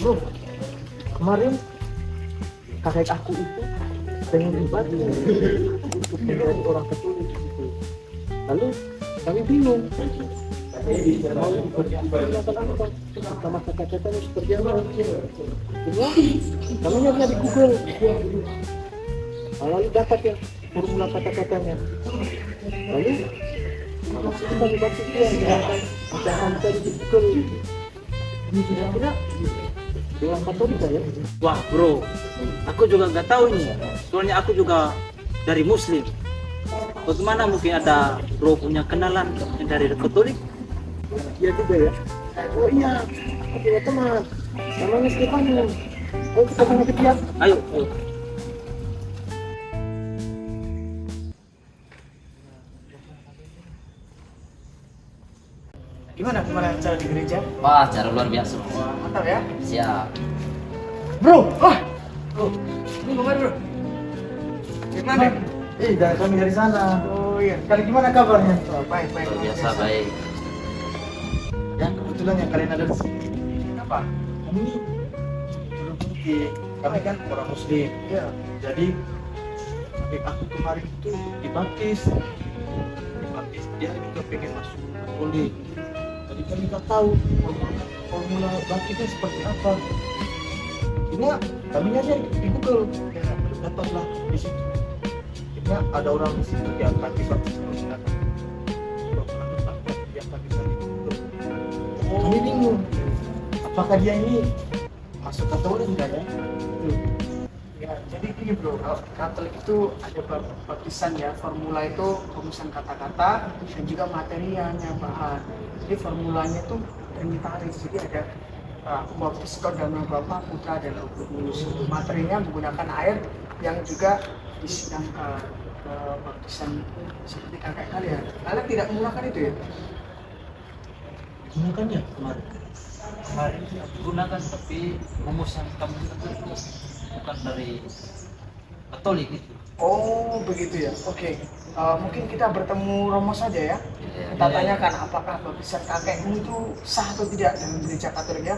Bro, kemarin kakek aku itu pengen dibantu untuk menjadi orang Katolik gitu. Lalu kami bingung mau berbuat apa sama kata-katanya seperti apa. Kedua, kami lihat di Google, lalu dapat ya formula kata-katanya. Lalu kita dibantu dia jangan cari di Google. Ini kira-kira orang Katolik ya? Wah bro, aku juga nggak tahu nih. Soalnya aku juga dari Muslim. Bagaimana mungkin ada bro punya kenalan yang dari Katolik? Iya juga ya. Oh iya, oke ya teman. Namanya Stefano. Oh kita sama dia. Ayo, ayo. Gimana acara di gereja? Wah, cara luar biasa. Wah mantap ya. Siap. Bro, ini kemana bro? Gimana? Dari kami dari sana. Oh iya. Kali gimana kabarnya? Oh, baik. Luar biasa baik. Ya kebetulan ya kalian ada di sini. Kenapa? Kami ini belum putih. Kami kan orang Muslim. Iya. Jadi kakek aku kemarin itu dibaptis. Dia juga pengen masuk Katolik. Jadi kami nggak tahu formula baptisnya seperti apa. Akhirnya kami nyari di Google. Ya, dapatlah di situ. Akhirnya ada orang di situ yang akan dibaptis seperti apa. Dia akan bisa di Google. Kami bingung. Apakah dia ini masuk Katolik enggak ya? Ya, jadi gini bro, kalau Katolik itu ada baptisan ya, formula itu rumusan kata-kata dan juga materianya bahan. Jadi formulanya itu trinitaris, jadi ada aku baptis kau dalam nama Bapa, Putra dan Roh Kudus. Materinya menggunakan air yang juga disidangkan baptisan seperti kakek kalian. Kalian tidak menggunakan itu ya? Gunakan ya kemarin. Kemarin gunakan tapi rumus yang kamu itu bukan dari Katolik itu. Oh begitu ya, oke. Mungkin kita bertemu Romo saja ya. Kita tanyakan apakah baptisan kakekmu itu sah atau tidak dengan gereja Katolik ya.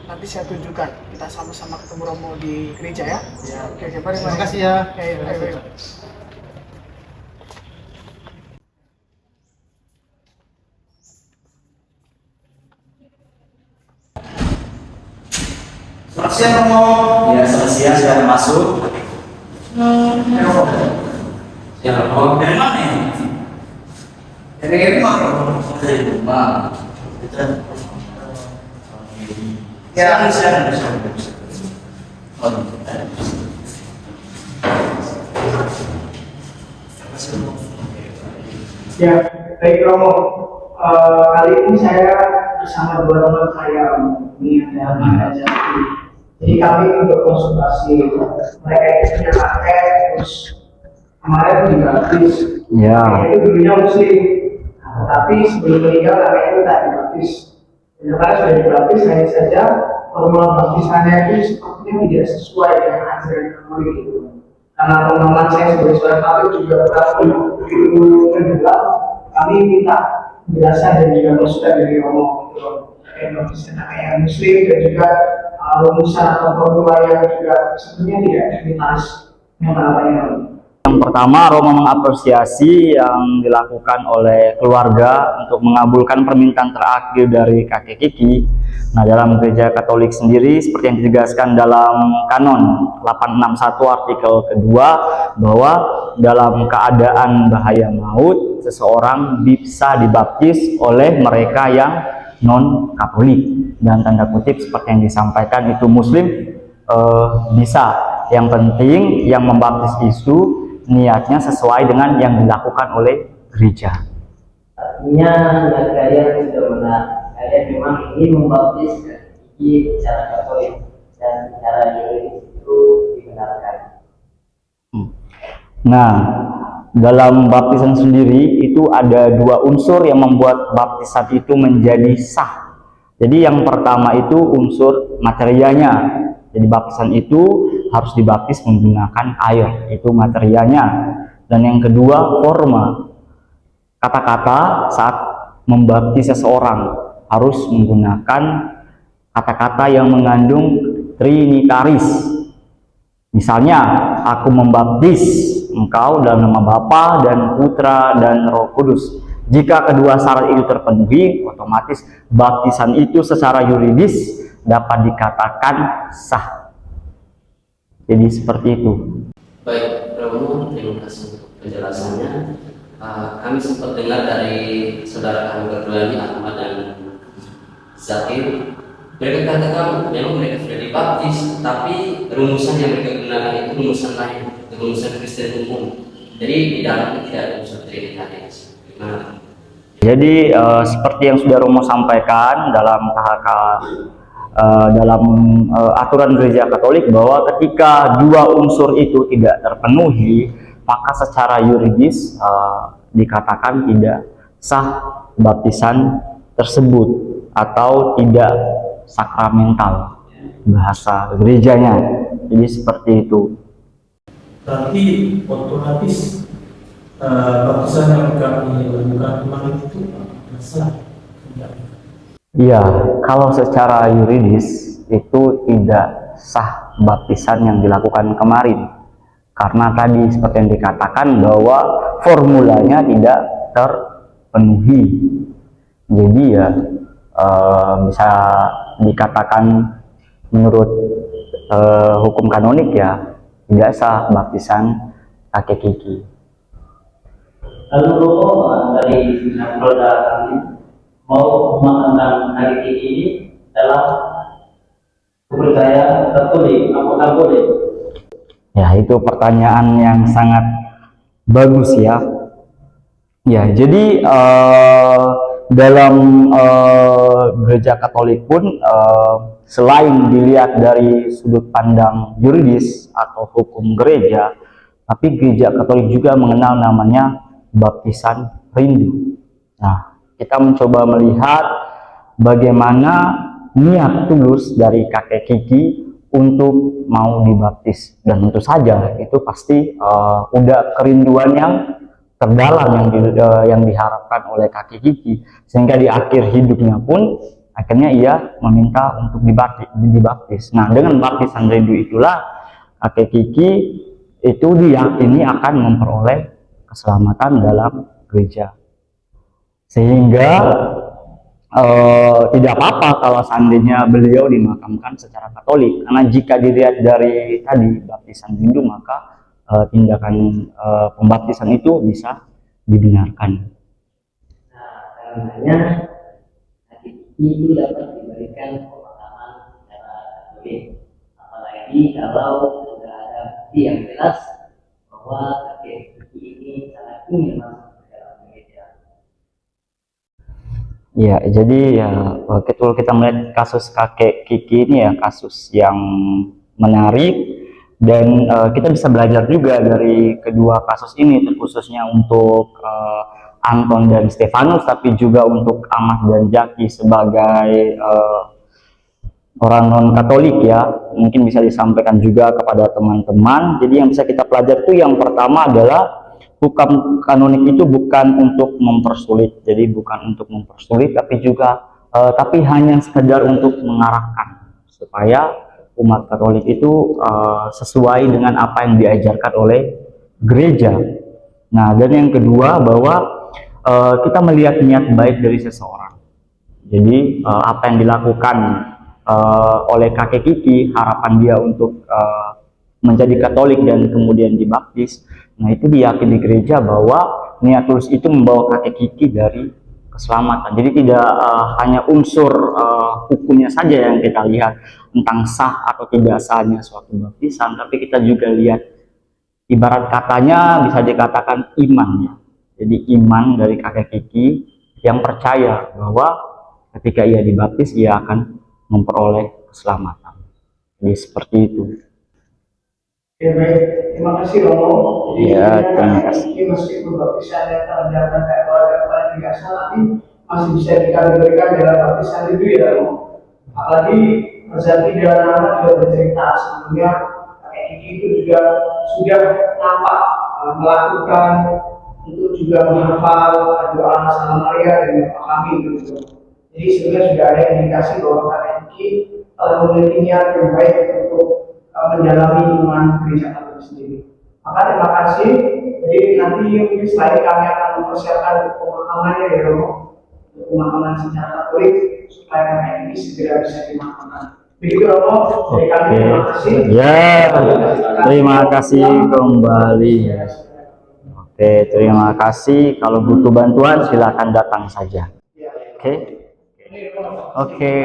Nanti saya tunjukkan. Kita sama-sama ketemu Romo di gereja ya. Ya. Oke, mari. Terima kasih ya. Ayo. Selamat siang Romo. Ya, selamat siang, silakan masuk. Ya, Romo. Dari mana ini? Dari rumah Romo. Dari rumah. Ya. Silakan. Oh, Ya, baik Romo. Kali ini saya bersama dua teman saya, ini ada Mas Jati. Jadi kami untuk konsultasi. Mereka itu punya kakek, terus kemarin juga habis. Ya. Itu dulunya Muslim, tapi sebelum meninggal kakeknya itu tak dibaptis. Dan karena sudah dibaptis, hanya saja formula baptisannya itu sepertinya tidak sesuai dengan ajaran Katolik itu. Karena pengalaman saya sebagai seorang Katolik juga begitu mendalam, kami minta penjelasan dan juga masukan dari Romo terkait baptisan yang Muslim dan juga rumusan atau formula yang juga sebenarnya tidak trinitaris yang apa-apanya. Yang pertama, Romo mengapresiasi yang dilakukan oleh keluarga untuk mengabulkan permintaan terakhir dari kakek Kiki. Nah, dalam gereja Katolik sendiri, seperti yang ditegaskan dalam kanon 861 artikel kedua, bahwa dalam keadaan bahaya maut, seseorang bisa dibaptis oleh mereka yang non-Katolik. Dan tanda kutip seperti yang disampaikan itu Muslim bisa. Yang penting yang membaptis itu niatnya sesuai dengan yang dilakukan oleh gereja. Artinya kalian sudah benar, kalian memang ingin membaptis Kiki secara Katolik dan secara yuridis itu dibenarkan. Nah, dalam baptisan sendiri itu ada dua unsur yang membuat baptisan itu menjadi sah. Jadi yang pertama itu unsur materianya. Jadi baptisan itu harus dibaptis menggunakan air, itu materianya. Dan yang kedua forma. Kata-kata saat membaptis seseorang harus menggunakan kata-kata yang mengandung trinitaris. Misalnya, aku membaptis engkau dalam nama Bapa dan Putra dan Roh Kudus. Jika kedua syarat itu terpenuhi, otomatis baptisan itu secara yuridis dapat dikatakan sah. Jadi seperti itu. Baik, Romo, terima kasih untuk penjelasannya. Kami sempat dengar dari saudara kami berdua ini, Ahmad dan Zakir. Mereka katakan memang mereka sudah dibaptis, tapi rumusan yang mereka gunakan itu rumusan lain, rumusan Kristen umum. Jadi di dalamnya tidak ada unsur Trinitaris. Jadi seperti yang sudah Romo sampaikan dalam KHK dalam aturan gereja Katolik, bahwa ketika dua unsur itu tidak terpenuhi, maka secara yuridis dikatakan tidak sah baptisan tersebut atau tidak sakramental bahasa gerejanya. Jadi seperti itu. Berarti otomatis baptisan yang kami lakukan kemarin itu sah. Iya, kalau secara yuridis itu tidak sah baptisan yang dilakukan kemarin, karena tadi seperti yang dikatakan bahwa formulanya tidak terpenuhi. Jadi ya bisa dikatakan menurut hukum kanonik ya tidak sah baptisan kakek Kiki. Lalu Romo dari Roda kami mau mengatakan kakek Kiki ini dalam kepercayaan Katolik, apakah boleh? Ya, itu pertanyaan yang sangat bagus ya. Ya, jadi dalam gereja Katolik pun selain dilihat dari sudut pandang yuridis atau hukum gereja, tapi gereja Katolik juga mengenal namanya baptisan rindu. Nah, kita mencoba melihat bagaimana niat tulus dari kakek Kiki untuk mau dibaptis, dan tentu saja itu pasti udah kerinduan yang terdalam yang diharapkan oleh kakek Kiki, sehingga di akhir hidupnya pun akhirnya ia meminta untuk dibaptis. Nah, dengan baptisan rindu itulah kakek Kiki itu diyakini akan memperoleh keselamatan dalam gereja, sehingga tidak apa-apa kalau seandainya beliau dimakamkan secara Katolik, karena jika dilihat dari tadi baptisan rindu, maka tindakan pembaptisan itu bisa dibenarkan. Nah, karenanya itu dapat diberikan pemakaman secara Katolik, apalagi kalau sudah ada bukti yang jelas bahwa kakek ini sangat ingin masuk ke dalam gereja. Ya, jadi ya kalau kita melihat kasus kakek Kiki ini ya kasus yang menarik, dan kita bisa belajar juga dari kedua kasus ini, terkhususnya untuk Anton dan Stefanus, tapi juga untuk Ahmad dan Jaki sebagai orang non-Katolik ya. Mungkin bisa disampaikan juga kepada teman-teman. Jadi yang bisa kita pelajari itu yang pertama adalah hukum kanonik itu bukan untuk mempersulit. Jadi bukan untuk mempersulit, tapi juga tapi hanya sekedar untuk mengarahkan supaya umat Katolik itu sesuai dengan apa yang diajarkan oleh gereja. Nah, dan yang kedua bahwa kita melihat niat baik dari seseorang. Jadi apa yang dilakukan oleh kakek Kiki, harapan dia untuk menjadi Katolik dan kemudian dibaptis. Nah, itu diyakini gereja bahwa niat tulus itu membawa kakek Kiki dari keselamatan. Jadi tidak hanya unsur hukumnya saja yang kita lihat tentang sah atau tidak sahnya suatu baptisan, tapi kita juga lihat ibarat katanya bisa dikatakan iman ya. Jadi iman dari kakek Kiki yang percaya bahwa ketika ia dibaptis ia akan memperoleh keselamatan. Jadi seperti itu. Oke, baik. Terima kasih Romo. Jadi Ya, terima kasih. ini meskipun baptisan yang terjalan kayak keluarga kemarin tidak salah, tapi masih bisa dikategorikan dalam baptisan itu ya Romo. Apalagi Zaki dan Ahmad juga bercerita sebelumnya kakek Kiki itu juga sudah nampak melakukan untuk juga menghafal doa Salam Maria dan memahami gitu. Jadi sebenarnya sudah ada indikasi bahwa kakek Kiki memiliki niat yang baik untuk mendalami iman gereja Katolik sendiri. Maka terima kasih. Jadi nanti mungkin selain kami akan mempersiapkan pemakamannya ya Romo, pemakaman secara Katolik supaya kakek ini segera bisa dimakamkan. Begitu Romo, dari kami terima kasih. Ya, terima kasih kembali. Oke, terima kasih. Kalau butuh bantuan silakan datang saja. Oke. Oke.